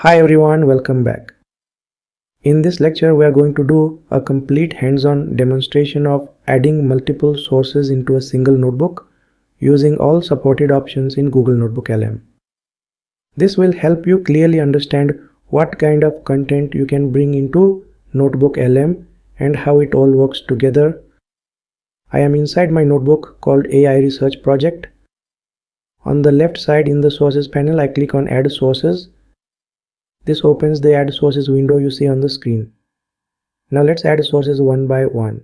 Hi everyone, welcome back. In this lecture, we are going to do a complete hands-on demonstration of adding multiple sources into a single notebook using all supported options in Google NotebookLM. This will help you clearly understand what kind of content you can bring into NotebookLM and how it all works together. I am inside my notebook called AI Research Project. On the left side in the sources panel, I click on Add Sources. This opens the Add Sources window you see on the screen. Now let's add sources one by one.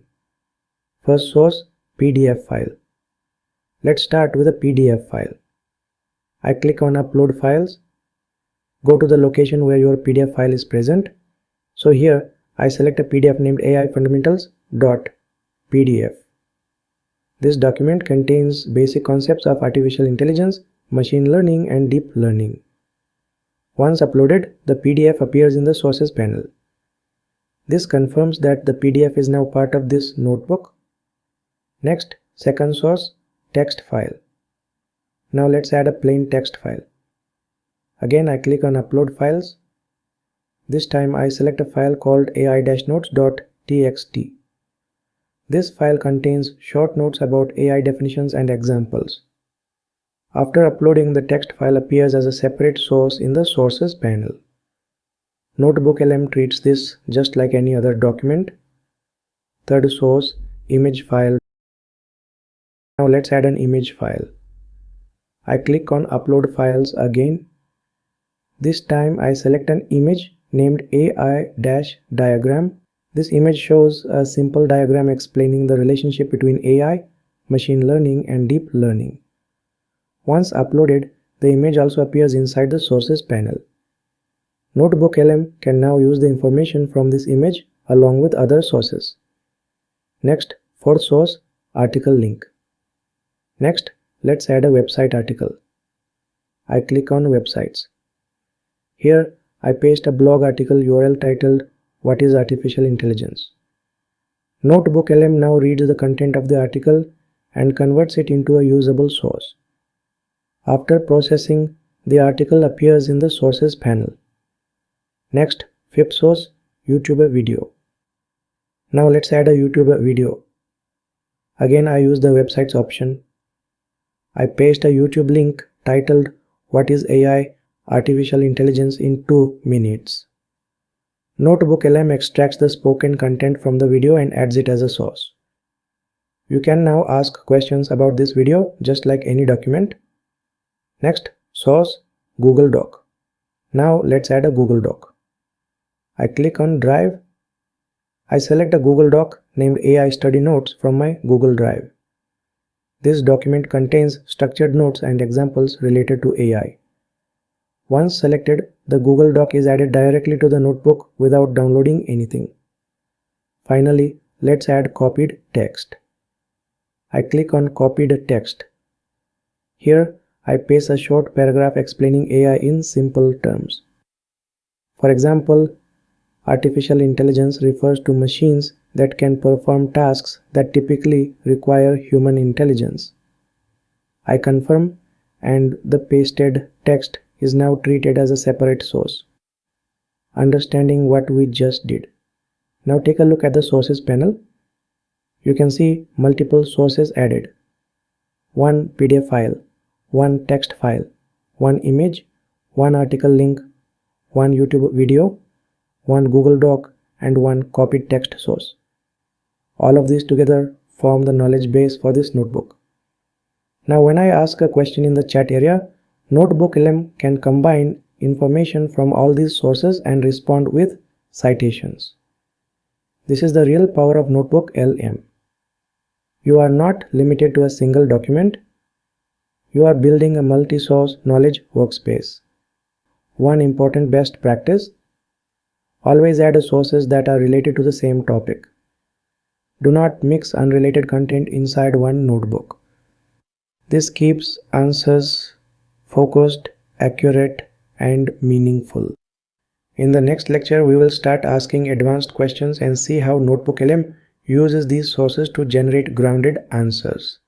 First source, PDF file. Let's start with a PDF file. I click on Upload Files. Go to the location where your PDF file is present. So here I select a PDF named AI Fundamentals.pdf. This document contains basic concepts of artificial intelligence, machine learning, and deep learning. Once uploaded, the PDF appears in the sources panel. This confirms that the PDF is now part of this notebook. Next, second source, text file. Now let's add a plain text file. Again, I click on Upload Files. This time I select a file called ai-notes.txt. This file contains short notes about AI definitions and examples. After uploading, the text file appears as a separate source in the Sources panel. NotebookLM treats this just like any other document. Third source, image file. Now let's add an image file. I click on Upload Files again. This time I select an image named AI-diagram. This image shows a simple diagram explaining the relationship between AI, machine learning, and deep learning. Once uploaded, the image also appears inside the Sources panel. NotebookLM can now use the information from this image along with other sources. Next, fourth source, article link. Next, let's add a website article. I click on Websites. Here, I paste a blog article URL titled What is Artificial Intelligence? NotebookLM now reads the content of the article and converts it into a usable source. After processing, the article appears in the Sources panel. Next, fifth source, YouTube video. Now let's add a YouTube video. Again, I use the Websites option. I paste a YouTube link titled What is AI Artificial Intelligence in 2 minutes. NotebookLM extracts the spoken content from the video and adds it as a source. You can now ask questions about this video just like any document. Next, source, Google Doc. Now let's add a Google Doc. I click on Drive. I select a Google Doc named AI Study Notes from my Google Drive. This document contains structured notes and examples related to AI. Once selected, the Google Doc is added directly to the notebook without downloading anything. Finally, let's add copied text. I click on Copied Text. Here, I paste a short paragraph explaining AI in simple terms. For example, artificial intelligence refers to machines that can perform tasks that typically require human intelligence. I confirm, and the pasted text is now treated as a separate source. Understanding what we just did. Now take a look at the Sources panel. You can see multiple sources added. One PDF file, one text file, one image, one article link, one YouTube video, one Google Doc, and one copied text source. All of these together form the knowledge base for this notebook. Now when I ask a question in the chat area, NotebookLM can combine information from all these sources and respond with citations. This is the real power of NotebookLM. You are not limited to a single document. You are building a multi-source knowledge workspace. One important best practice: always add sources that are related to the same topic. Do not mix unrelated content inside one notebook. This keeps answers focused, accurate, and meaningful. In the next lecture, we will start asking advanced questions and see how NotebookLM uses these sources to generate grounded answers.